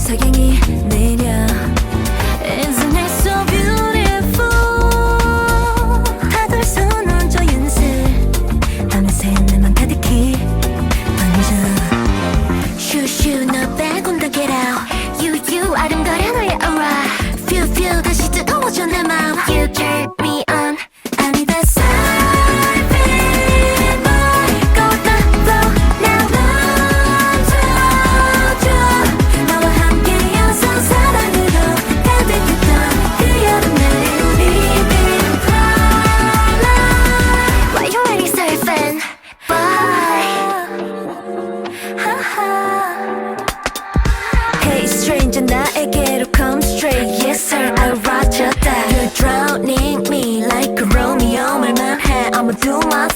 석양이 내려 Isn't it so beautiful 다들 손 얹어 연세 밤새 내맘 가득히 번져 슈슈 너 빼곤 다 get out You 아름거려 너의 aura Feel feel 다시 뜨거워져 내 맘 You turn me on I need that surfing boy Go with the flow now 멈춰줘 나와 함께여서 사랑으로 가득했던 그 여름날에 우리 been fly Why you already surfing boy Hey stranger 나에게로 come straight Yes sir I roger that You're drowning me like a Romeo 말만 해 I'ma do my